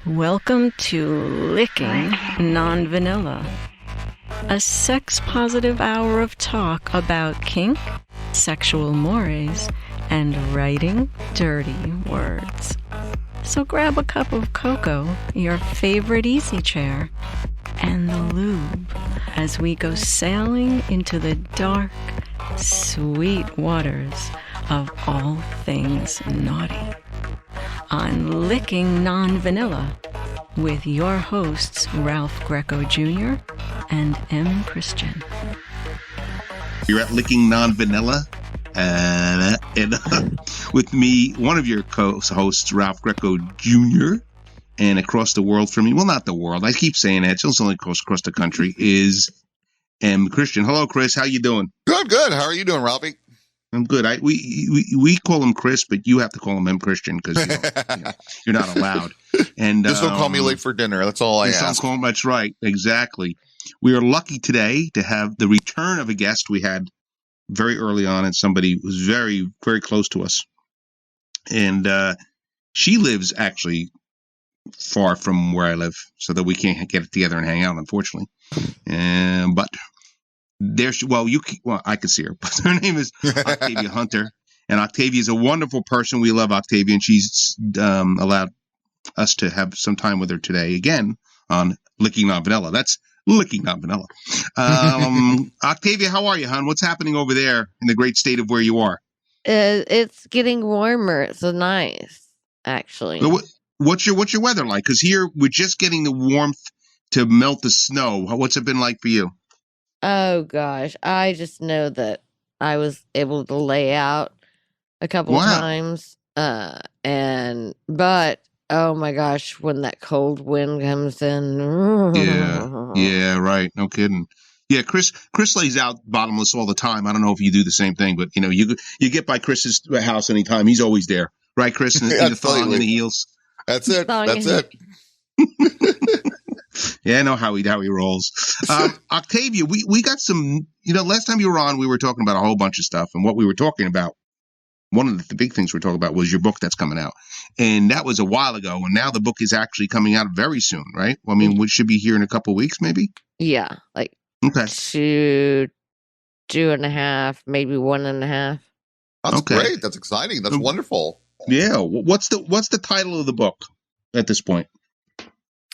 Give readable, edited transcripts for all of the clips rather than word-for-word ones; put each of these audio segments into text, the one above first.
Welcome to Licking Non-Vanilla, a sex-positive hour of talk about kink, sexual mores, and writing dirty words. So grab a cup of cocoa, your favorite easy chair, and the lube as we go sailing into the dark, sweet waters of all things naughty. On Licking Non-Vanilla with your hosts Ralph Greco Jr. and M. Christian. You're at Licking Non-Vanilla, and with me, one of your co-hosts, Ralph Greco Jr., and across the world from me, well, not the world, I keep saying that, it's only across the country, is M. Christian. Hello, Chris, how you doing? Good. How are you doing, Ralphie? I'm good. We call him Chris, but you have to call him M. Christian because you're not allowed. And just don't call me late for dinner. That's all I ask. That's right. Exactly. We are lucky today to have the return of a guest we had very early on, and somebody who was very, very close to us. And she lives actually far from where I live, so that we can't get it together and hang out, unfortunately. But there, I can see her, but her name is Octavia Hunter, and Octavia is a wonderful person. We love Octavia, and she's allowed us to have some time with her today again on Licking Non-Vanilla. That's Licking Non-Vanilla. Octavia, how are you, hon? What's happening over there in the great state of where you are? It's getting warmer. It's nice, actually. What's your weather like? Because here we're just getting the warmth to melt the snow. What's it been like for you? Oh gosh, I just know that I was able to lay out a couple of times, but oh my gosh, when that cold wind comes in, yeah, right, no kidding. Yeah, Chris lays out bottomless all the time. I don't know if you do the same thing, but you get by Chris's house anytime. He's always there, right, Chris? In the thong and the heels. That's it. Yeah, I know how he rolls. Octavia, we got some, last time you were on, we were talking about a whole bunch of stuff. And what we were talking about, one of the big things we were talking about was your book that's coming out. And that was a while ago. And now the book is actually coming out very soon, right? Well, I mean, we should be here in a couple of weeks, maybe? Yeah, like 2.5, maybe 1.5. That's great. That's exciting. That's wonderful. Yeah. What's the title of the book at this point?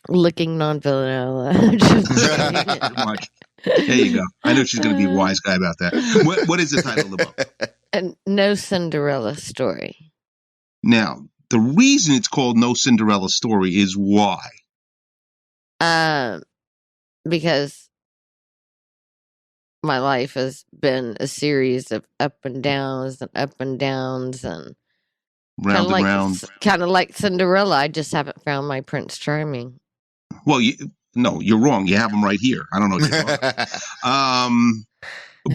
Licking Non-Vanilla. Much. There you go. I know she's going to be a wise guy about that. What is the title of the book? No Cinderella Story. Now, the reason it's called No Cinderella Story is why? Because my life has been a series of up and downs and round. Kind of like Cinderella. I just haven't found my Prince Charming. Well, no, you're wrong. You have them right here. I don't know what you're talking about.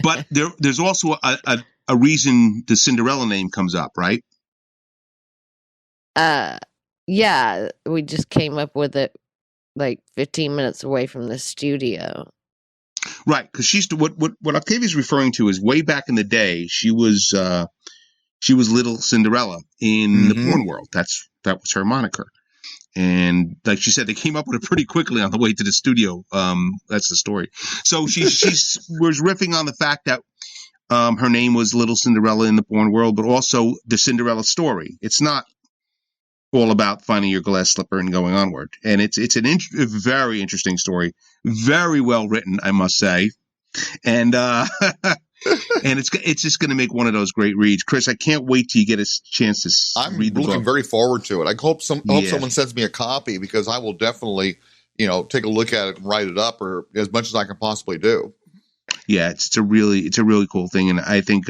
But there's also a reason the Cinderella name comes up, right? Yeah, we just came up with it like 15 minutes away from the studio. Right, because what Octavia's referring to is way back in the day, she was Little Cinderella in the porn world. That was her moniker. And like she said, they came up with it pretty quickly on the way to the studio. That's the story. So she was riffing on the fact that her name was Little Cinderella in the porn world, but also the Cinderella story. It's not all about finding your glass slipper and going onward. And it's a very interesting story, very well written, I must say. And and it's just going to make one of those great reads. Chris, I can't wait till you get a chance to read the book. I'm looking very forward to it. I hope someone sends me a copy, because I will definitely, take a look at it and write it up, or as much as I can possibly do. Yeah, it's a really cool thing. And I think,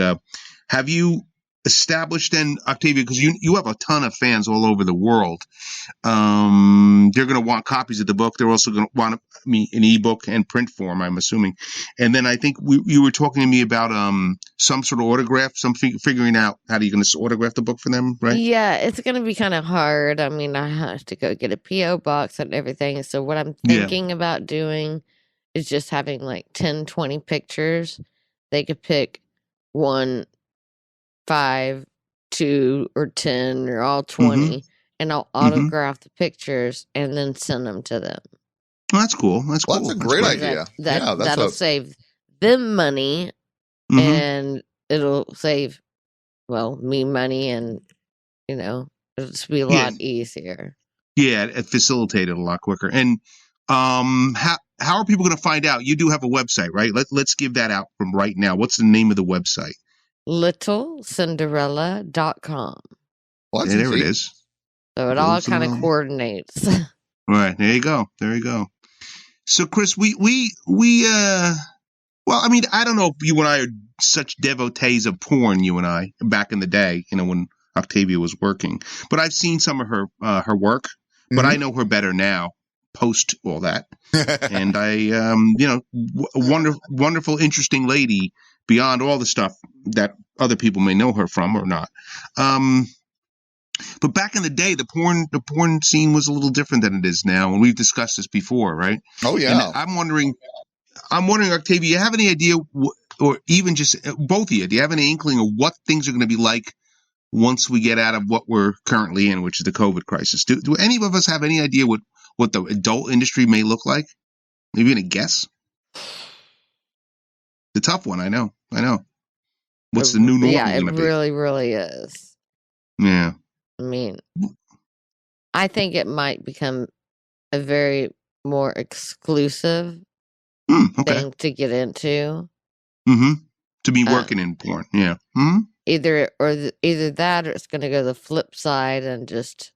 have you established then, Octavia, because you have a ton of fans all over the world. They're going to want copies of the book. They're also going to want an ebook and print form, I'm assuming. And then I think you were talking to me about some sort of autograph, figuring out how you're going to autograph the book for them, right? Yeah, it's going to be kind of hard. I mean, I have to go get a P.O. box and everything. So what I'm thinking about doing is just having like 10, 20 pictures. They could pick 1, 5, 2, or 10, or all 20, and I'll autograph the pictures and then send them to them. Well, that's cool. That's cool. That's a great idea. That'll save them money, and it'll save, me money, and it'll just be a lot easier. Yeah, it facilitated a lot quicker. And how are people going to find out? You do have a website, right? Let's give that out from right now. What's the name of the website? LittleCinderella.com. Well, yeah, there it is. So it all kind of coordinates. Right. There you go. So, Chris, I don't know if you and I are such devotees of porn, you and I, back in the day, when Octavia was working. But I've seen some of her work, but I know her better now, post all that. And I, wonderful, interesting lady beyond all the stuff that other people may know her from or not. But back in the day, the porn scene was a little different than it is now, and we've discussed this before, right? Oh yeah. And I'm wondering, Octavia, you have any idea, or even just both of you, do you have any inkling of what things are going to be like once we get out of what we're currently in, which is the COVID crisis? Do any of us have any idea what the adult industry may look like? Maybe any guess? The tough one, I know. What's the new normal going to be? Yeah, it really, really is. Yeah. I mean, I think it might become a very more exclusive thing to get into. Mm-hmm. To be working in porn, yeah. Mm-hmm. Either that, or it's going to go the flip side and just,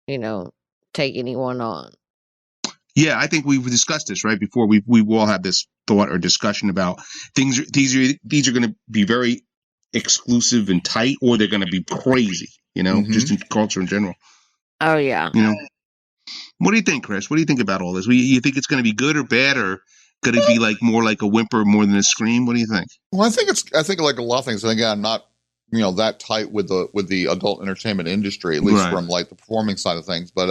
take anyone on. Yeah, I think we've discussed this right before. We all had this thought or discussion about things. These are going to be very exclusive and tight, or they're going to be crazy. Just in culture in general. Oh yeah. What do you think, Chris? What do you think about all this? You think it's going to be good or bad, or going to be more like a whimper more than a scream? What do you think? Well, I think like a lot of things. And again, I'm not that tight with the adult entertainment industry, at least from like the performing side of things. But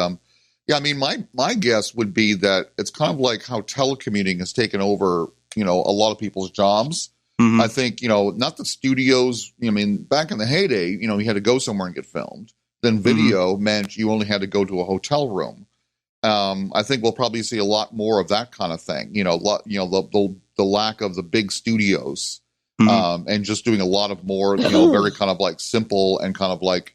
yeah, I mean, my guess would be that it's kind of like how telecommuting has taken over, a lot of people's jobs. Mm-hmm. I think, not the studios. Back in the heyday, you had to go somewhere and get filmed. Then video meant you only had to go to a hotel room. I think we'll probably see a lot more of that kind of thing. The lack of the big studios, and just doing a lot of more, very kind of like simple and kind of like,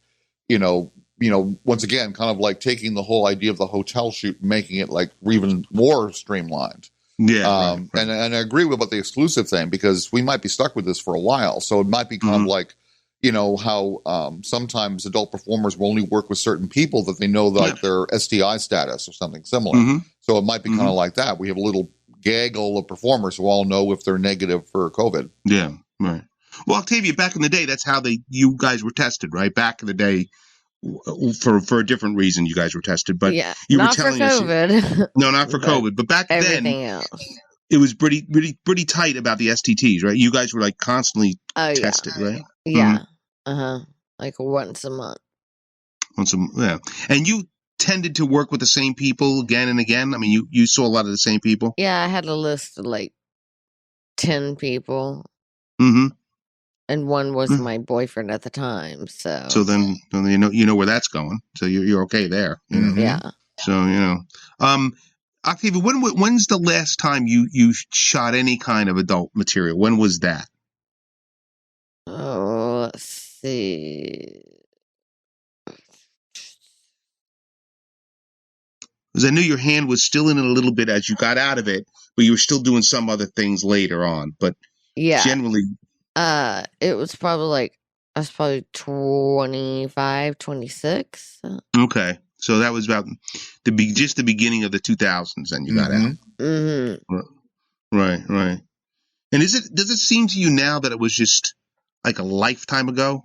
once again, kind of like taking the whole idea of the hotel shoot, and making it like even more streamlined. Yeah. Right. And I agree with about the exclusive thing, because we might be stuck with this for a while. So it might be kind of like, how sometimes adult performers will only work with certain people that they know like their STI status or something similar. Mm-hmm. So it might be kind of like that. We have a little gaggle of performers who all know if they're negative for COVID. Yeah, right. Well, Octavia, back in the day, that's how you guys were tested, right? Back in the day, for a different reason, you guys were tested, but you were telling us, no, not for COVID, but back then, else. It was pretty tight about the STTs, right? You guys were like constantly tested, right? Yeah. Like once a month. And you tended to work with the same people again and again. I mean, you saw a lot of the same people. Yeah, I had a list of like 10 people. Mm-hmm. And one was my boyfriend at the time. So then you know where that's going. So you're okay there. Yeah. So Octavia, when's the last time you shot any kind of adult material? When was that? Oh, let's see. Because I knew your hand was still in it a little bit as you got out of it, but you were still doing some other things later on. But generally, it was probably I was probably 25, 26. Okay. So that was about just the beginning of the 2000s, and you got out. Mm-hmm. Right. And does it seem to you now that it was just like a lifetime ago,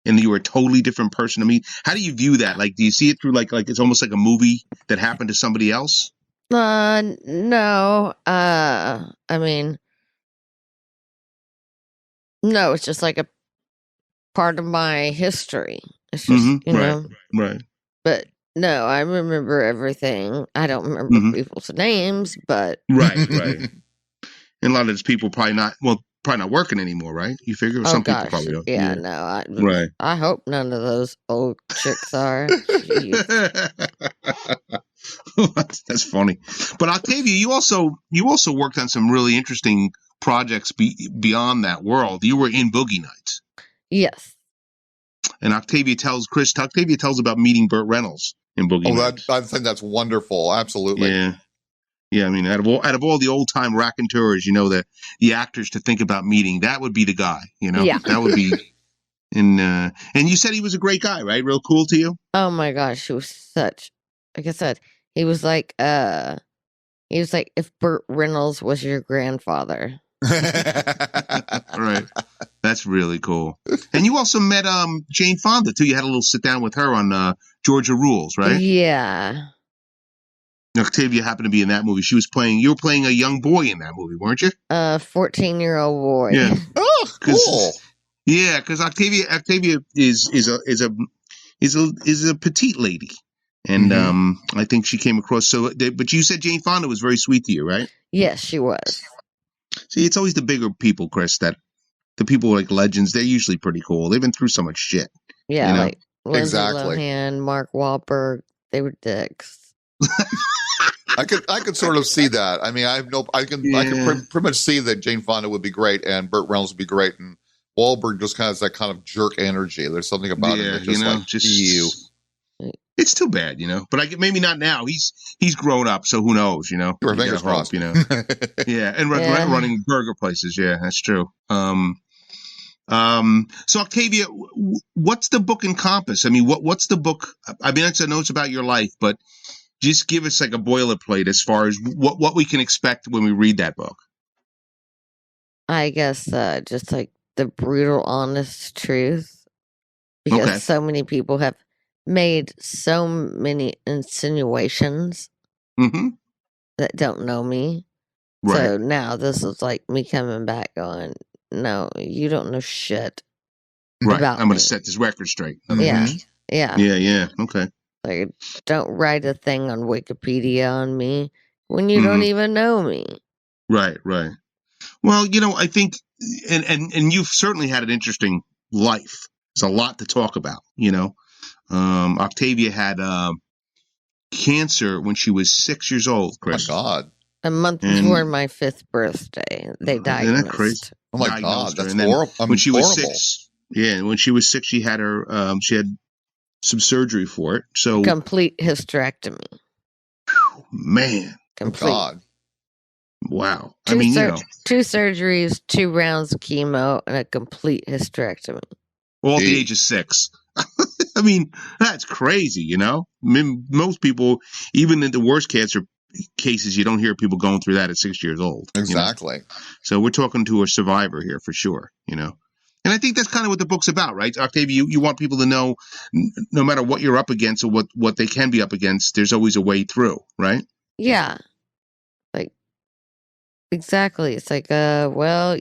and you were a totally different person? I mean, how do you view that? Like, do you see it through like it's almost like a movie that happened to somebody else? No. I mean, no. It's just like a part of my history. It's just right. But no, I remember everything. I don't remember people's names, but right. And a lot of these people probably not. Well, probably not working anymore, right? You figure Oh some people gosh, probably don't. yeah, no, Right. I hope none of those old chicks are. Jeez. That's funny. But Octavia, you also worked on some really interesting projects beyond that world. You were in Boogie Nights. Yes. And Octavia tells about meeting Burt Reynolds in Boogie Nights. I think that's wonderful. Absolutely. Yeah. Yeah, I mean, out of all the old time raconteurs, the actors to think about meeting, that would be the guy. Yeah. That would be. And you said he was a great guy, right? Real cool to you. Oh my gosh, he was such. Like I said, he was like if Burt Reynolds was your grandfather. Right. That's really cool. And you also met Jane Fonda too. You had a little sit down with her on Georgia Rules, right? Yeah. Octavia happened to be in that movie. You were playing a young boy in that movie, weren't you? 14-year-old boy. Yeah. Oh, cool. Yeah, because Octavia is a petite lady, and I think she came across but you said Jane Fonda was very sweet to you, right? Yes, she was. See, it's always the bigger people, Chris, that the people like legends. They're usually pretty cool. They've been through so much shit. Yeah, like Lindsay Exactly. Lohan, Mark Wahlberg, they were dicks. I could sort of see that. I mean, I can pretty much see that Jane Fonda would be great and Burt Reynolds would be great, and Wahlberg just kind of has that kind of jerk energy. There's something about him that you. It's too bad, But maybe not now. He's grown up, so who knows, Your fingers crossed, Yeah, and running burger places. Yeah, that's true. So Octavia, what's the book encompass? I mean, what's the book? I mean, I know it's about your life, but just give us like a boilerplate as far as what we can expect when we read that book. I guess just like the brutal, honest truth, because so many people have made so many insinuations that don't know me. Right. So now this is like me coming back going, no, you don't know shit. Right. About I'm going to me. set this record straight. Yeah. Yeah. Yeah. Okay. Like, don't write a thing on Wikipedia on me when you don't even know me. Right. Well, I think, and you've certainly had an interesting life. There's a lot to talk about, Octavia had cancer when she was 6 years old, Chris. Oh, my God. A month before my 5th birthday, they diagnosed. Isn't that crazy? Oh, my God. That's horrible. When she was 6, when she was 6, she had she had some surgery for it. So complete hysterectomy. Man. Complete. Oh, God. Wow. Two surgeries, 2 rounds of chemo, and a complete hysterectomy. All at the age of 6. I mean, that's crazy, I mean, most people, even in the worst cancer cases, you don't hear people going through that at 6 years old. Exactly. So we're talking to a survivor here for sure, And I think that's kind of what the book's about, right? Octavia, you want people to know no matter what you're up against or what they can be up against, there's always a way through, right? Yeah. Like, exactly. It's like, everybody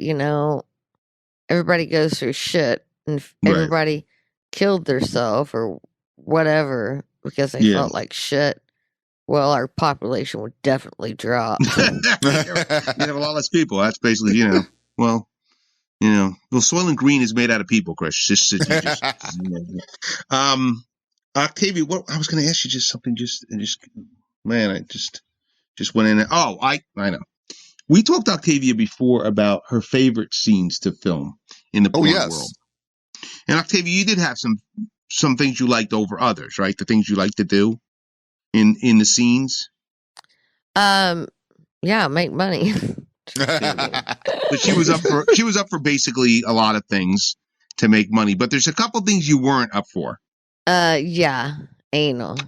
goes through shit and everybody killed themselves or whatever because they felt like shit. Well, our population would definitely drop. You'd have a lot less people. That's basically, well, Soylent Green is made out of people, Chris. Octavia, what I was going to ask you just something. Man, I just went in. Oh, I know. We talked to Octavia before about her favorite scenes to film in the porn world. And Octavia, you did have some things you liked over others, right? The things you like to do in the scenes. Yeah, make money. But she was up for basically a lot of things to make money. But there's a couple things you weren't up for. Yeah, anal.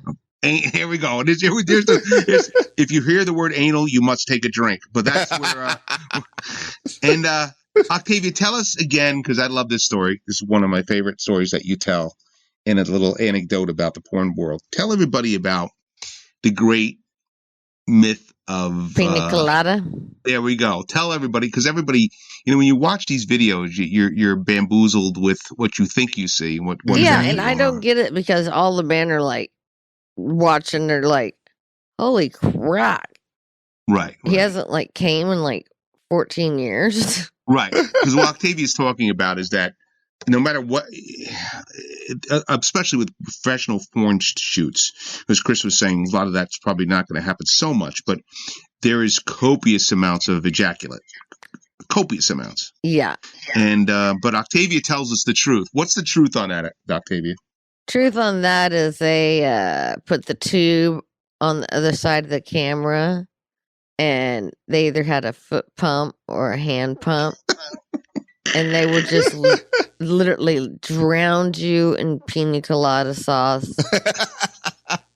Here we go. If you hear the word anal, you must take a drink. But that's where. And Octavia, tell us again, because I love this story. This is one of my favorite stories that you tell, and a little anecdote about the porn world. Tell everybody about the great myth of pina colada. There we go. Tell everybody, because everybody, when you watch these videos, you're bamboozled with what you think you see. What and I don't get it because all the men are like watching. They're like, "Holy crap!" Right. He hasn't like came in like 14 years. Right. Because what Octavia's talking about is that no matter what, especially with professional porn shoots, as Chris was saying, a lot of that's probably not going to happen so much, but there is copious amounts of ejaculate. Copious amounts. Yeah. And but Octavia tells us the truth. What's the truth on that, Octavia? Truth on that is they put the tube on the other side of the camera, and they either had a foot pump or a hand pump, and they would just literally drown you in pina colada sauce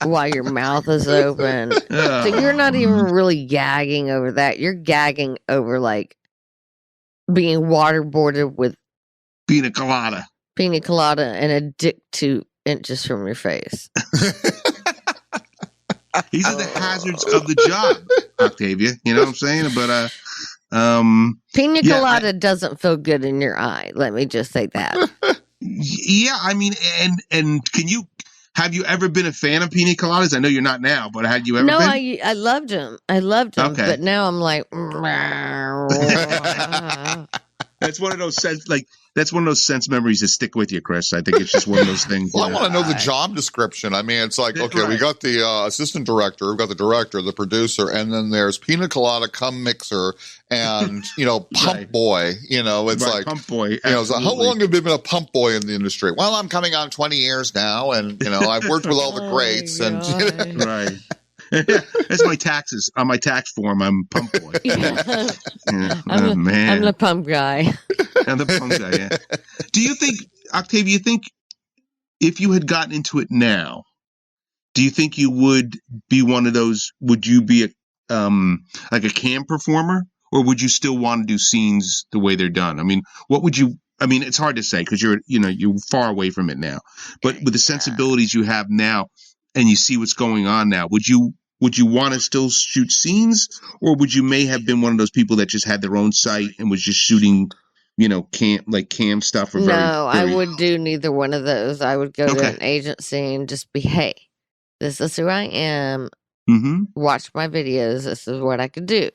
while your mouth is open. So you're not even really gagging over that. You're gagging over like being waterboarded with pina colada and a dick 2 inches from your face. These are the hazards of the job, Octavia. You know what I'm saying? But pina colada doesn't feel good in your eye. Let me just say that. Yeah, I mean, and have you ever been a fan of pina coladas? I know you're not now, but had you ever? No, been? I loved them. Okay. But now I'm like, that's one of those sense memories that stick with you, Chris. I think it's just one of those things. Well, I want to know the job description. I mean, it's like, okay, we got the assistant director, we've got the director, the producer, and then there's pina colada cum mixer and, pump boy. It's like pump boy. So how long have you been a pump boy in the industry? Well, I'm coming on 20 years now, and I've worked with all the greats, and right. That's my taxes on my tax form. I'm pump boy. Man, I'm the pump guy. I'm the pump guy. Yeah. Do you think, Octavia? You think if you had gotten into it now, do you think you would be one of those? Would you be like a cam performer, or would you still want to do scenes the way they're done? I mean, what would you? I mean, it's hard to say because you're far away from it now. But with the sensibilities you have now, and you see what's going on now, would you want to still shoot scenes, or would you may have been one of those people that just had their own site and was just shooting, cam stuff? I would do neither one of those. I would go to an agency and just be, hey, this is who I am. Mm-hmm. Watch my videos. This is what I could do.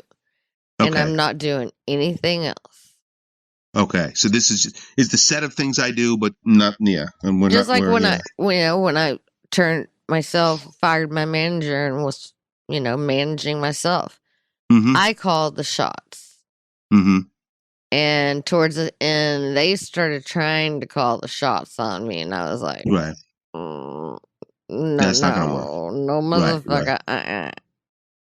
Okay. And I'm not doing anything else. Okay, so this is the set of things I do, but not And we're just not, like when I fired my manager and was managing myself. Mm-hmm. I called the shots. Mm-hmm. And towards the end, they started trying to call the shots on me, and I was like, right. No, that's not gonna work. No, motherfucker.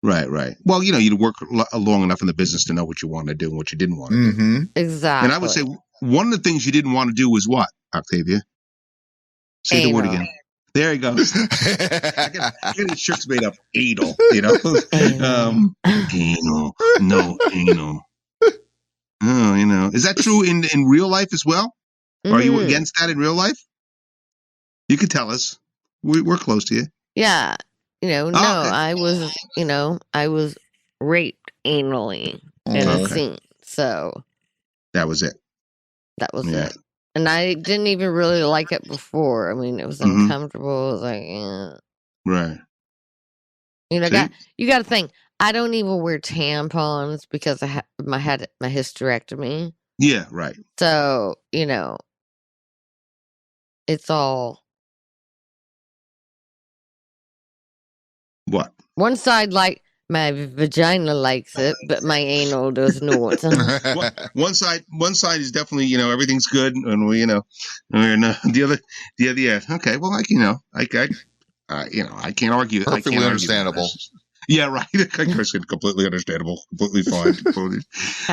Right. Well, you'd work long enough in the business to know what you wanted to do and what you didn't want to do. Exactly. And I would say one of the things you didn't want to do was what, Octavia? Say the word again. There he goes. I get his shirts made up. Anal, anal. No, anal. Oh, is that true in real life as well? Mm-hmm. Are you against that in real life? You could tell us. We're close to you. Yeah. No, okay. I was raped anally in a scene. So that was it. That was it. And I didn't even really like it before. I mean, it was uncomfortable. It was like, right. You got to think. I don't even wear tampons because I had my hysterectomy. Yeah, right. So it's all. What? One side my vagina likes it, but my anal does not. One side is definitely everything's good, and the other, yeah. Okay, well, I can't argue. Perfectly understandable. Yeah, right. Completely understandable. Completely fine.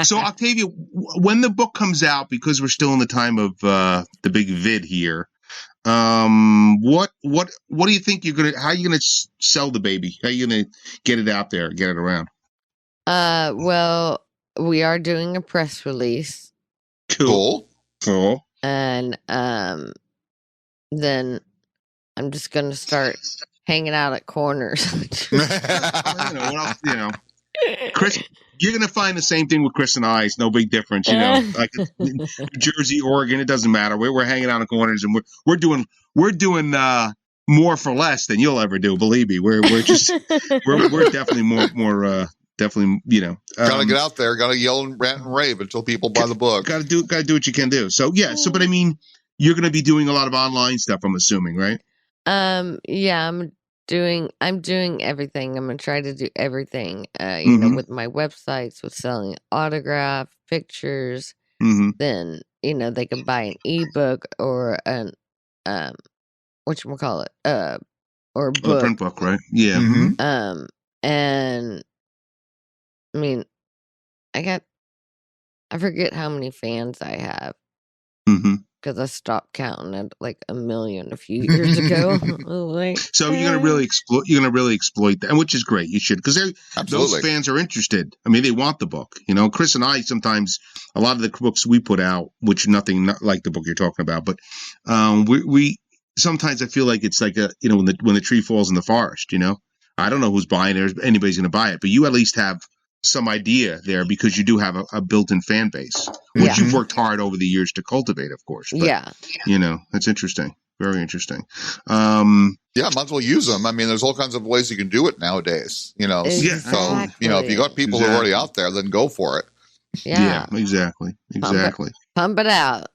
So, Octavia, when the book comes out, because we're still in the time of the big vid here, what do you think how are you gonna sell the baby? How are you gonna get it out there, get it around? Well, we are doing a press release. Cool. And then I'm just gonna start hanging out at corners. Chris, you're going to find the same thing with Chris and I. It's no big difference, like New Jersey, Oregon, it doesn't matter. We're hanging out in corners, and we're doing more for less than you'll ever do. Believe me, we're definitely more definitely, gotta get out there, gotta yell and rant and rave until people buy the book. Gotta do what you can do. So yeah. So, but I mean, you're going to be doing a lot of online stuff, I'm assuming, right? Yeah, I'm doing everything. I'm gonna try to do everything. With my websites, with selling autograph pictures. Then they can buy an ebook or an whatchamacallit, or a book. A print book, right? Yeah. And I mean, I forget how many fans I have. Because I stopped counting at like 1 million a few years ago. So you're gonna really exploit that, and which is great. You should, because those fans are interested. I mean, they want the book. Chris and I sometimes, a lot of the books we put out, which nothing not like the book you're talking about, but we sometimes I feel like it's like when the tree falls in the forest. I don't know who's buying it. Or anybody's gonna buy it, but you at least have some idea there because you do have a built-in fan base, which you've worked hard over the years to cultivate, of course. But, that's interesting. Very interesting. Might as well use them. I mean, there's all kinds of ways you can do it nowadays, Exactly. So, if you got people who are already out there, then go for it. Yeah, exactly. Pump it out.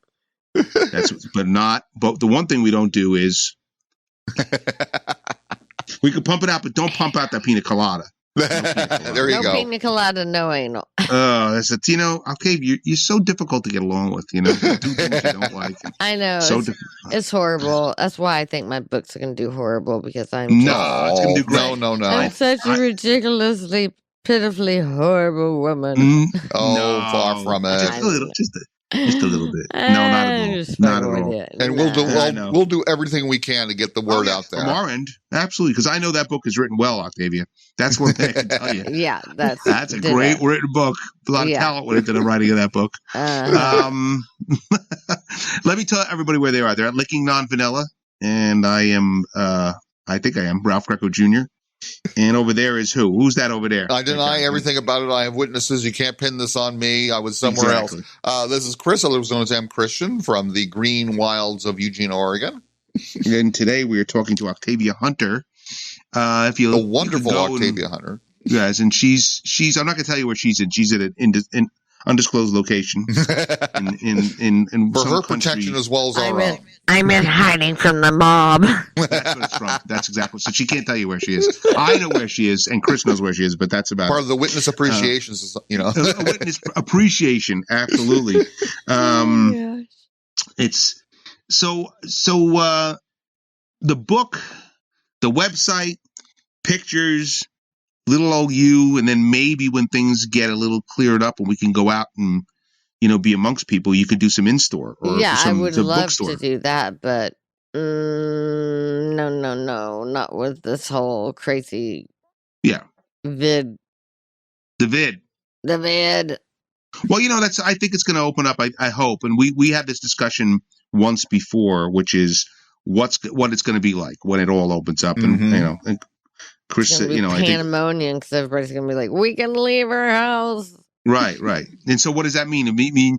But the one thing we don't do is we can pump it out, but don't pump out that pina colada. There you go. No pina colada, no anal. That's it. Okay, you're so difficult to get along with. Do things you don't like. I know. It's horrible. That's why I think my books are going to do horrible because I'm. It's going to do great. No. I'm such a ridiculously, pitifully horrible woman. Far from it. Just a little bit. No, not at all. Not at all. And we'll do everything we can to get the word out there. From our end, absolutely. Because I know that book is written well, Octavia. That's one thing I can tell you. Yeah, that's a great written book. A lot of talent went into the writing of that book. Let me tell everybody where they are. They're at Licking Non-Vanilla, and I think I am Ralph Greco Jr. And over there is who? Who's that over there? I deny everything about it. I have witnesses. You can't pin this on me. I was somewhere else. This is Chris. I was known as M. Christian from the Green Wilds of Eugene, Oregon. And today we are talking to Octavia Hunter. The wonderful Octavia Hunter. Yes, and she's. I'm not going to tell you where she's in. She's at an undisclosed location in for some her country. Protection as well as our own. I'm in hiding from the mob. That's what it's from. That's exactly. So she can't tell you where she is. I know where she is, and Chris knows where she is, but that's about part of the witness appreciation. A witness appreciation, absolutely. It's so. The book, the website, pictures, little old you, and then maybe when things get a little cleared up and we can go out and be amongst people, you could do some in-store or I would love bookstore. to do that, but no, not with this whole crazy the vid. Well, I think it's going to open up. I hope, and we had this discussion once before, which is what it's going to be like when it all opens up, and and Chris, pandemonium because everybody's going to be like, we can leave our house. Right. And so what does that mean? It mean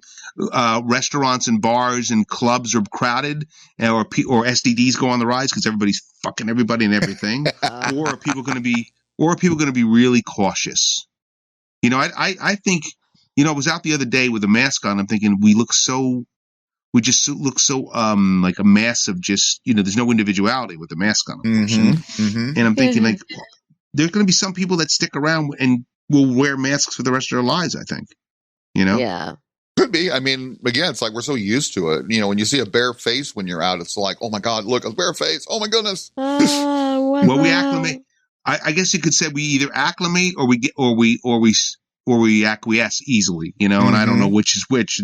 restaurants and bars and clubs are crowded, or STDs go on the rise because everybody's fucking everybody and everything, or are people going to be really cautious? I think, I was out the other day with a mask on. I'm thinking we just look so like a mass of just, there's no individuality with the mask on, of course. And I'm thinking like there's going to be some people that stick around and will wear masks for the rest of their lives, I think. Yeah. Could be. I mean, again, it's like we're so used to it. When you see a bare face when you're out, it's like, oh my God, look, a bare face. Oh my goodness. Well, we acclimate. I guess you could say we either acclimate or we acquiesce easily, and I don't know which is which.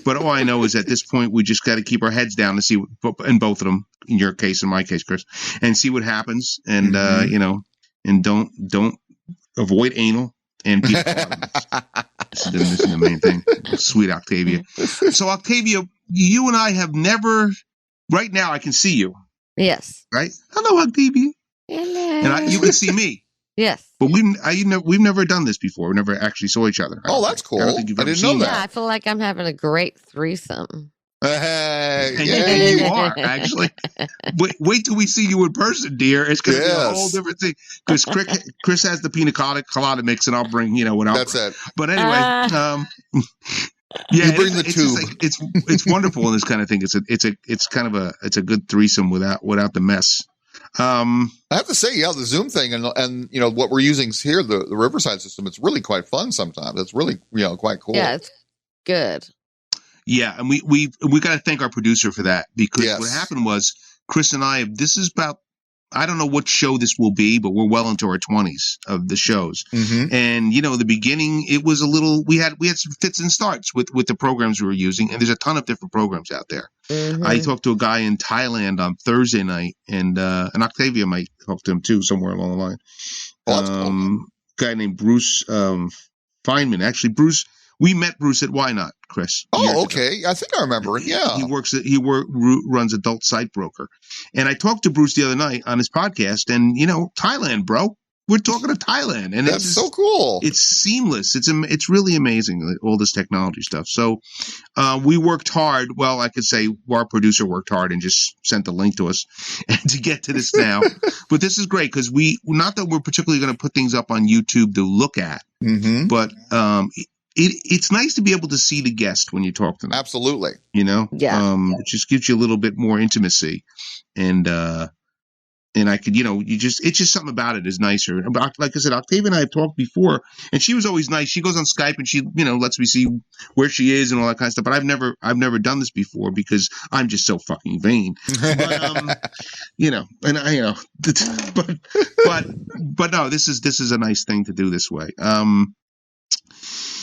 But all I know is at this point we just got to keep our heads down to see, in both of them, in your case, in my case, Chris, and see what happens, and and don't avoid anal and be this is the main thing. Sweet Octavia. So Octavia, you and I have never. Right now, I can see you. Yes. Right. Hello, Octavia. Hello. And you can see me. Yes. But we've never done this before. We never actually saw each other. Oh, that's cool. I didn't know that. Yeah, I feel like I'm having a great threesome. And you are, actually. Wait till we see you in person, dear. It's going to be a whole different thing. Because Chris has the pina colada mix, and I'll bring, That's it. But anyway, yeah, you bring the tube. It's wonderful in this kind of thing. It's a good threesome without the mess. I have to say, the Zoom thing and what we're using here, the Riverside system, it's really quite fun sometimes. It's really, quite cool. Yeah, it's good. Yeah, and we got to thank our producer for that, because what happened was Chris and I, this is about, I don't know what show this will be, but we're well into our 20s of the shows. Mm-hmm. And, the beginning, it was a little, we had some fits and starts with the programs we were using, and there's a ton of different programs out there. Mm-hmm. I talked to a guy in Thailand on Thursday night, and Octavia might talk to him too, somewhere along the line. Cool. Guy named Bruce Feynman. Actually, we met Bruce at Why Not, Chris. Oh, okay. I think I remember it. Yeah. He runs Adult Site Broker. And I talked to Bruce the other night on his podcast, and, Thailand, bro. We're talking to Thailand. And that's so cool. It's seamless. It's really amazing, all this technology stuff. So we worked hard. Well, I could say our producer worked hard and just sent the link to us to get to this now. But this is great, because not that we're particularly going to put things up on YouTube to look at, mm-hmm. but it's nice to be able to see the guest when you talk to them. Absolutely. Yeah. It just gives you a little bit more intimacy, and I could, it's just something about it is nicer. But like I said, Octavia and I have talked before, and she was always nice. She goes on Skype and she, lets me see where she is and all that kind of stuff. But I've never done this before, because I'm just so fucking vain. But, and I, but no, this is a nice thing to do this way.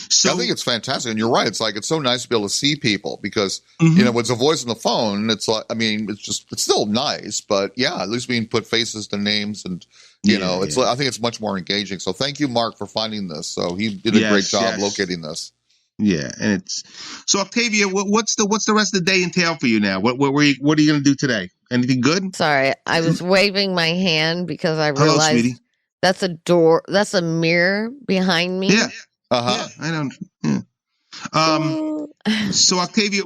So I think it's fantastic, and you're right. It's so nice to be able to see people, because mm-hmm. With a voice on the phone, it's like, it's still nice, but at least we can put faces to names, and I think it's much more engaging. So thank you, Mark, for finding this. So he did a great job locating this. Yeah, and so Octavia, what's the rest of the day entail for you now? What are you going to do today? Anything good? Sorry, I was waving my hand because I realized Hello, sweetie. That's a door. That's a mirror behind me. Yeah. Yeah, I don't. Yeah. So Octavia,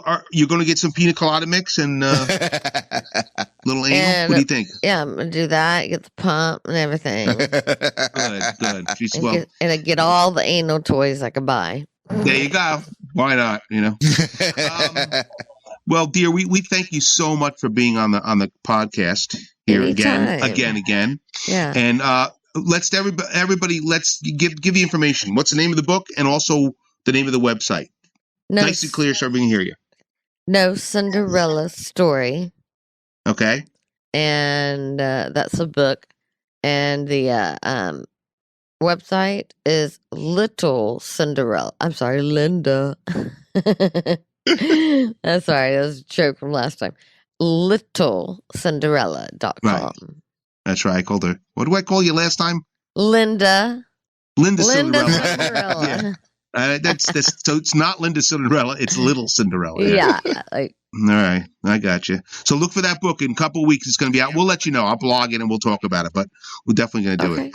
are you going to get some pina colada mix and little anal? What do you think? Yeah, I'm gonna do that. Get the pump and everything. Good. And I get all the anal toys I could buy. There you go. Why not? Well, dear, we thank you so much for being on the podcast here again. Yeah. And let's everybody give the information. What's the name of the book, and also the name of the website? Nice and clear so everybody can hear you. No Cinderella Story. Okay. And that's a book. And the website is Little Cinderella. I'm sorry, Linda. That's sorry, that was a joke from last time. LittleCinderella.com. Right. That's right. I called her. What do I call you last time? Linda Cinderella. Yeah. So it's not Linda Cinderella. It's Little Cinderella. Yeah. All right. I got you. So look for that book in a couple of weeks. It's going to be out. We'll let you know. I'll blog it and we'll talk about it, but we're definitely going to do it.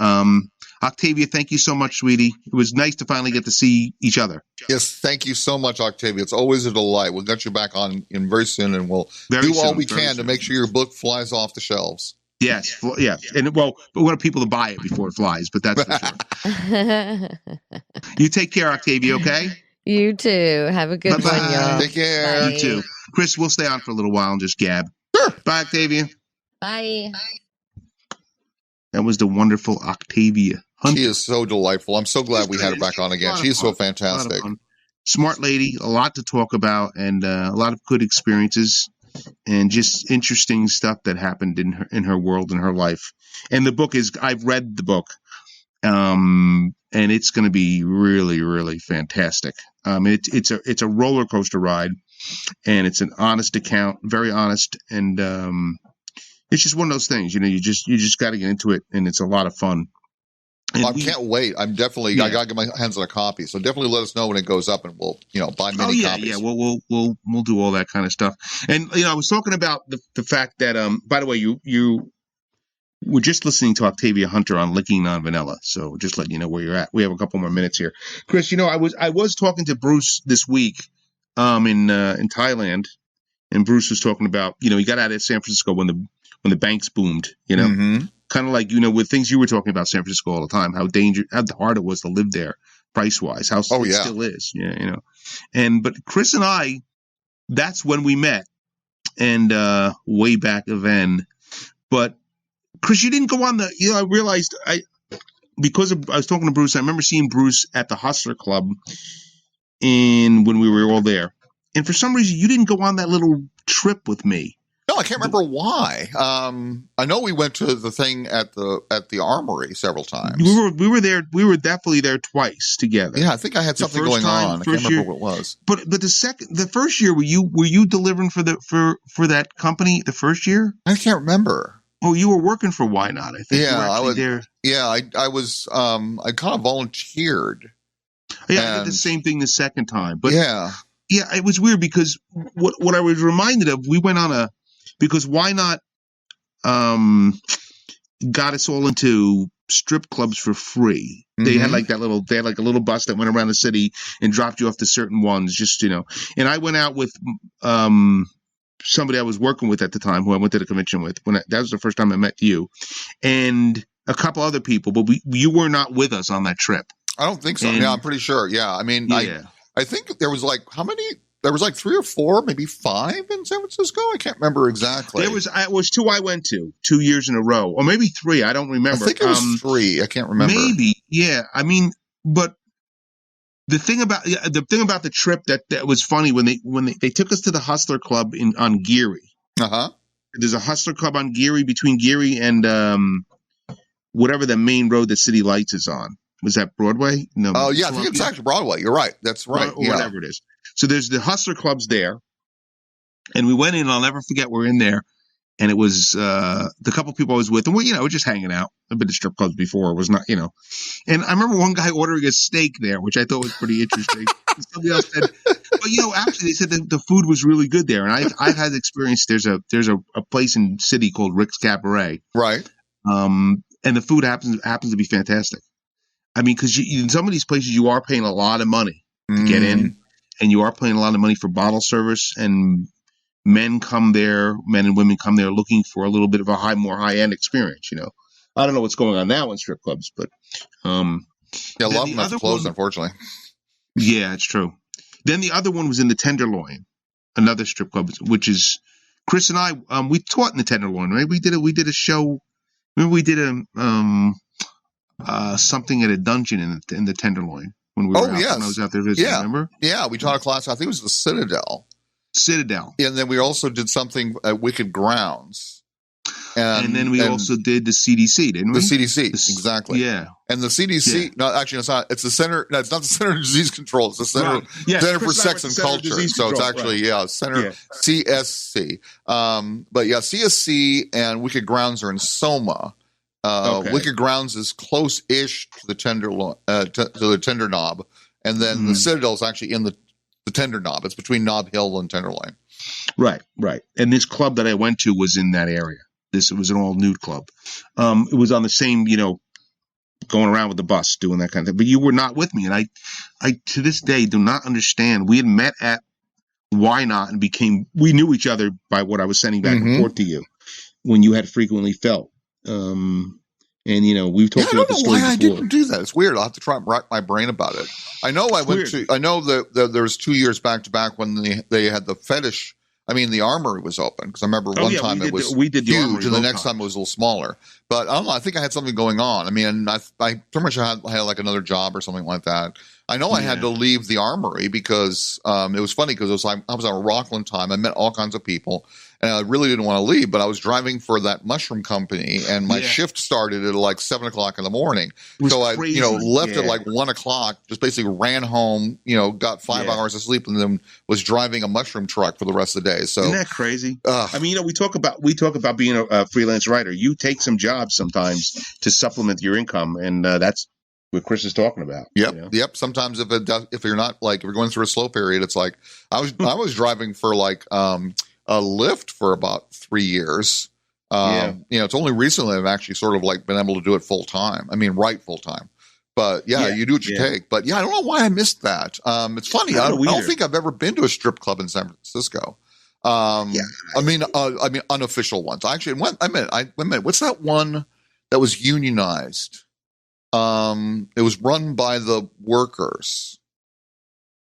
Octavia, thank you so much, sweetie. It was nice to finally get to see each other. Yes. Thank you so much, Octavia. It's always a delight. We'll get you back on in very soon, and we'll do all we can to make sure your book flies off the shelves. Yes, and but we want people to buy it before it flies. But that's for sure. You take care, Octavia. Okay. You too. Have a good one, y'all. Take care. Bye. You too, Chris. We'll stay on for a little while and just gab. Sure. Bye, Octavia. Bye. That was the wonderful Octavia Hunter. She is so delightful. I'm so glad we had her back on again. She is so fantastic. Smart lady. A lot to talk about, and a lot of good experiences. And just interesting stuff that happened in her world and her life. And the book I've read the book, and it's going to be really, really fantastic. It's a roller coaster ride, and it's an honest account, very honest, and it's just one of those things. You just got to get into it, and it's a lot of fun. I can't wait. I'm definitely. I gotta get my hands on a copy. So definitely let us know when it goes up, and we'll buy many copies. Yeah. We'll do all that kind of stuff. And I was talking about the fact that by the way, you were just listening to Octavia Hunter on Licking Non-Vanilla. So just letting you know where you're at. We have a couple more minutes here, Chris. I was talking to Bruce this week in Thailand, and Bruce was talking about, he got out of San Francisco when the banks boomed, kind of like, with things you were talking about San Francisco all the time, how hard it was to live there price wise, how it still is, but Chris and I, that's when we met, and way back then. But Chris, you didn't go on I realized I was talking to Bruce. I remember seeing Bruce at the Hustler Club when we were all there, and for some reason you didn't go on that little trip with me. No, I can't remember why. I know we went to the thing at the Armory several times. We were there. We were definitely there twice together. Yeah, I think I had something going on. I can't remember what it was. But the first year, were you delivering for that company the first year? I can't remember. Oh, you were working for Why Not? I think. Yeah, I was there. Yeah, I was. I kind of volunteered. Yeah, I did the same thing the second time. But yeah, it was weird because what I was reminded of, we went on because Why Not got us all into strip clubs for free. Mm-hmm. They had like a little bus that went around the city and dropped you off to certain ones, just, and I went out with somebody I was working with at the time, who I went to the convention with. That was the first time I met you and a couple other people, but you were not with us on that trip. I don't think so. Yeah, I'm pretty sure. Yeah. I mean, yeah. I think there was like, how many? There was like 3 or 4, maybe 5 in San Francisco. I can't remember exactly. It was 2 I went to 2 years in a row, or maybe 3. I don't remember. I think it was 3. I can't remember. Maybe, yeah. I mean, but the thing about the trip that was funny when they took us to the Hustler Club on Geary. There's a Hustler Club on Geary, between Geary and whatever the main road that City Lights is on. Was that Broadway? No. Oh yeah, I think it's actually Broadway. You're right. That's right. Or whatever it is. So there's the Hustler Clubs there, and we went in, and I'll never forget, we're in there, and it was the couple people I was with, and we're just hanging out. I've been to strip clubs before. It was not, and I remember one guy ordering a steak there, which I thought was pretty interesting. Somebody else said, but actually they said that the food was really good there, and I've had experience. There's a place in City called Rick's Cabaret, right? And the food happens to be fantastic. I mean, because in some of these places you are paying a lot of money to get in. And you are paying a lot of money for bottle service, and men and women come there looking for a little bit of a more high-end experience, I don't know what's going on now in strip clubs, but a lot of them have closed, unfortunately. Yeah, it's true. Then the other one was in the Tenderloin, another strip club, which is Chris and I, we taught in the Tenderloin, right? We did a show. Remember we did something at a dungeon in the Tenderloin. When we were when I was out there visiting, remember? Yeah, we taught a class. I think it was the Citadel. And then we also did something at Wicked Grounds. And then we also did the CDC, didn't we? The CDC, exactly. Yeah. And the CDC, no, actually, it's not. It's the Center. No, it's not the Center for Disease Control. It's the Center, Center for Sex and Culture. So it's actually, Center CSC. But yeah, CSC and Wicked Grounds are in Soma. Wicked Grounds is close-ish to the the Tender Knob, and then the Citadel is actually in the Tender Knob. It's between Nob Hill and Tenderloin. Right. And this club that I went to was in that area. It was an all-nude club. It was on the same, going around with the bus, doing that kind of thing. But you were not with me, and I to this day do not understand. We had met at Why Not and we knew each other by what I was sending back and forth to you when you had frequently felt. And we've talked about the story before. I didn't do that. It's weird. I'll have to try and rack my brain about it. I know I know that there was 2 years back to back when they had the fetish. I mean, the Armory was open, because I remember one time it was huge, and the next time it was a little smaller. But I don't know. I think I had something going on. I mean, I pretty much had like another job or something like that. I know I had to leave the Armory because it was funny, because I was on a Rockland time. I met all kinds of people, and I really didn't want to leave. But I was driving for that mushroom company, and my shift started at like 7 o'clock in the morning. So I left at like 1 o'clock, just basically ran home, got 5 hours of sleep, and then was driving a mushroom truck for the rest of the day. So isn't that crazy? I mean, we talk about being a freelance writer. You take some jobs sometimes to supplement your income, and that's what Chris is talking about. Yep. Sometimes if you're not, like, if you're going through a slow period, it's like I was driving for like a Lyft for about 3 years. It's only recently I've actually sort of like been able to do it full time. I mean, full time. But you do what you take. But I don't know why I missed that. It's funny. I don't think I've ever been to a strip club in San Francisco. I mean, unofficial ones. Actually, what's that one that was unionized? It was run by the workers.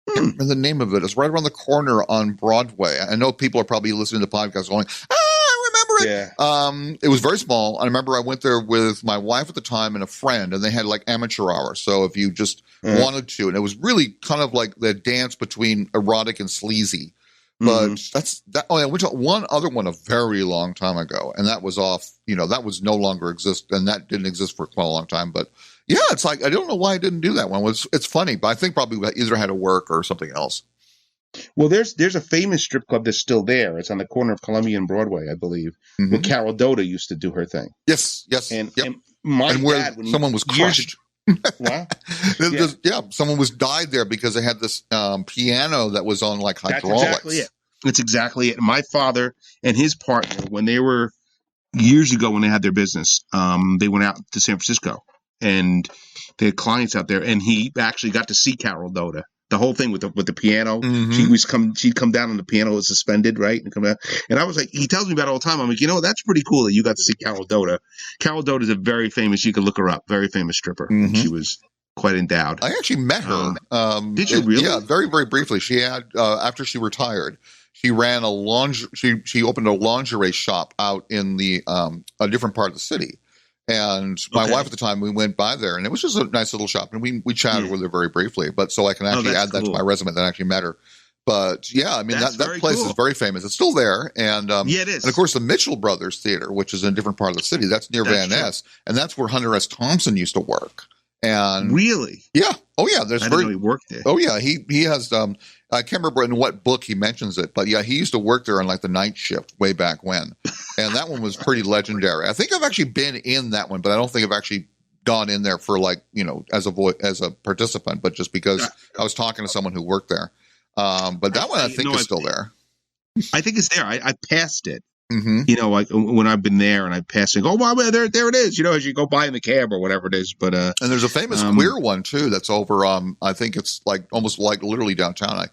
I can't remember the name of it. It's right around the corner on Broadway. I know people are probably listening to the podcast going, I remember it. Yeah. It was very small. I remember I went there with my wife at the time and a friend, and they had like amateur hour. So if you just wanted to, and it was really kind of like the dance between erotic and sleazy. But that's that. Oh, I went to one other one a very long time ago, and that was off. That was no longer exist, and that didn't exist for quite a long time. But it's like I don't know why I didn't do that one. It's funny, but I think probably either had to work or something else. Well, there's a famous strip club that's still there. It's on the corner of Columbia and Broadway, I believe, where Carol Dota used to do her thing. Yes, and my dad, when someone was crushed. What? Someone was died there because they had this piano that was on like hydraulics. That's exactly it. My father and his partner, when they were years ago when they had their business, they went out to San Francisco and they had clients out there, and he actually got to see Carol Dota. The whole thing with the piano, she'd come down on the piano, was suspended, right, and come down. And I was like, he tells me about it all the time. I'm like, that's pretty cool that you got to see Carol Dota. Carol Dota is a very famous. You can look her up. Very famous stripper. She was quite endowed. I actually met her. Did you really? Yeah, very very briefly. She had after she retired, she ran she opened a lingerie shop out in a different part of the city. And my wife at the time, we went by there, and it was just a nice little shop. And we chatted with her very briefly, but so I can actually add that to my resume that I actually met her. But I mean, that place is very famous. It's still there. And it is. And of course, the Mitchell Brothers Theater, which is in a different part of the city, that's near Van Ness. And that's where Hunter S. Thompson used to work. And really? Yeah. Oh, yeah. I didn't know he worked there. Oh, yeah. He has, I can't remember in what book he mentions it, but he used to work there on like the night shift way back when. And that one was pretty legendary. I think I've actually been in that one, but I don't think I've actually gone in there for like, as a participant, but just because I was talking to someone who worked there. But that one I think is still there. I think it's there. I passed it. Like when I've been there and I pass and go, wow, there it is. As you go by in the cab or whatever it is. But and there's a famous queer one too. That's over. I think it's like almost like literally downtown. I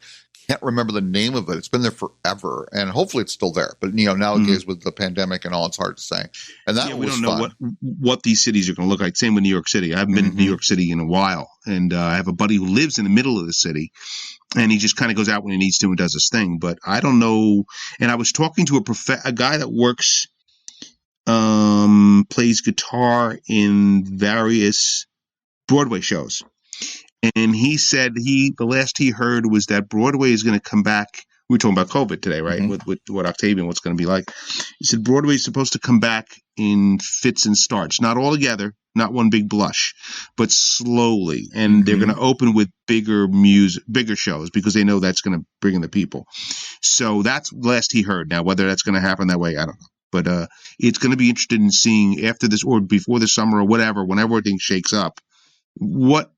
can't remember the name of it. It's been there forever, and hopefully it's still there. But nowadays with the pandemic and all, it's hard to say. And that we was don't know what these cities are going to look like. Same with New York City. I haven't been to New York City in a while, and I have a buddy who lives in the middle of the city. And he just kind of goes out when he needs to and does his thing. But I don't know. And I was talking to a guy that works, plays guitar in various Broadway shows. And he said the last he heard was that Broadway is going to come back. We were talking about COVID today, right? With what Octavia and what's going to be like. He said Broadway is supposed to come back in fits and starts, not all together, not one big blush, but slowly. And they're going to open with bigger shows because they know that's going to bring in the people. So that's last he heard. Now, whether that's going to happen that way, I don't know. But it's going to be interested in seeing after this or before the summer or whatever, whenever everything shakes up, what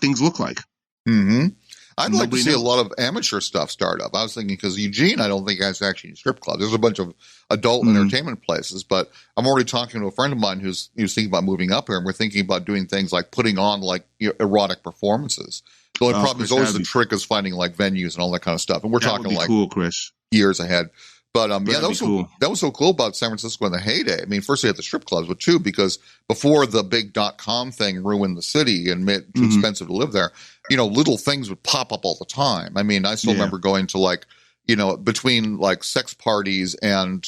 things look like. I'd like to see a lot of amateur stuff start up. I was thinking because Eugene, I don't think has actually a strip club. There's a bunch of adult entertainment places, but I'm already talking to a friend of mine who's thinking about moving up here, and we're thinking about doing things like putting on like erotic performances. The only problem is always the trick is finding like venues and all that kind of stuff. And we're talking like cool, Chris. Years ahead. But that was so cool about San Francisco in the heyday. I mean, first they had the strip clubs, but two, because before the big .com thing ruined the city and made it too expensive to live there, little things would pop up all the time. I mean, I still remember going to like, between like sex parties and,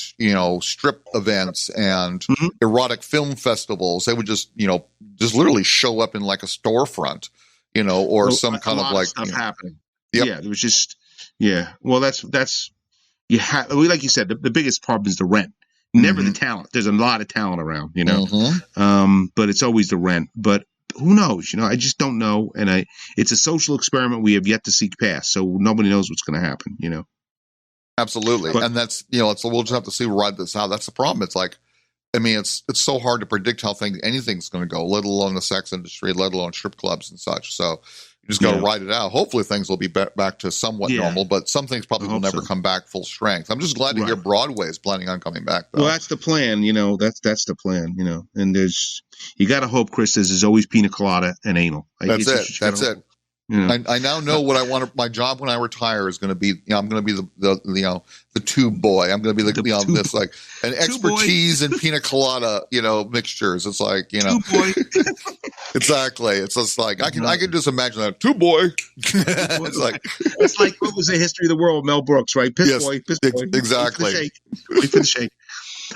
strip events and erotic film festivals, they would just literally show up in like a storefront, or some kind of like stuff happening. Yep. Yeah, there was just, well, that's like you said, the biggest problem is the rent. Never the talent. There's a lot of talent around, but it's always the rent. But who knows? I just don't know. And it's a social experiment we have yet to see past. So nobody knows what's going to happen, Absolutely. But, and that's, we'll just have to see ride this out. That's the problem. It's like, I mean, it's so hard to predict how anything's going to go, let alone the sex industry, let alone strip clubs and such. So, You just got to ride it out. Hopefully things will be back to somewhat normal, but some things probably will never come back full strength. I'm just glad to hear Broadway is planning on coming back, though. Well, that's the plan, that's the plan, and you got to hope, Chris, there's always pina colada and anal. That's it. I now know what I want. My job when I retire is going to be. I'm going to be the tube boy. I'm going to be this like an expertise in pina colada, mixtures. It's like tube boy. Exactly. It's just like I can just imagine that tube boy. It's like what was the history of the world? Mel Brooks, right? Piss boy. Exactly. Wait for the shake.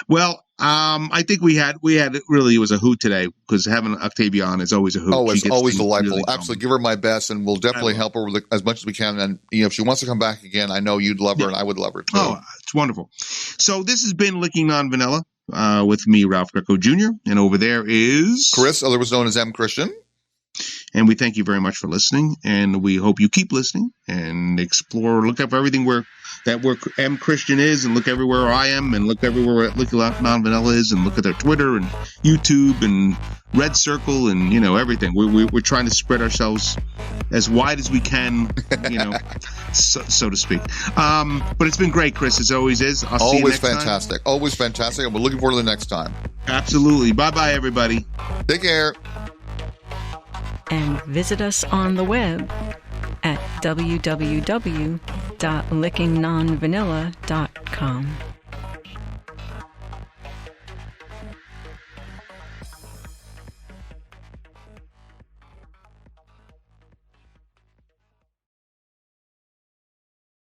Well, I think we had really, it was a hoot today because having Octavia on is always a hoot. Always delightful. Really absolutely. Give her my best, and we'll definitely help her as much as we can. And if she wants to come back again, I know you'd love her, and I would love her too. Oh, it's wonderful. So this has been Licking Non-Vanilla with me, Ralph Greco Jr., and over there is Chris, otherwise known as M. Christian. And we thank you very much for listening, and we hope you keep listening and explore, look up everything where M. Christian is, and look everywhere I am, and look everywhere where Licking Non-Vanilla is, and look at their Twitter and YouTube and Red Circle and everything. We're trying to spread ourselves as wide as we can, so to speak. But it's been great, Chris, as always is. I'll see you next fantastic. time. Always fantastic. And we're looking forward to the next time. Absolutely. Bye-bye, everybody. Take care. And visit us on the web at www.lickingnonvanilla.com.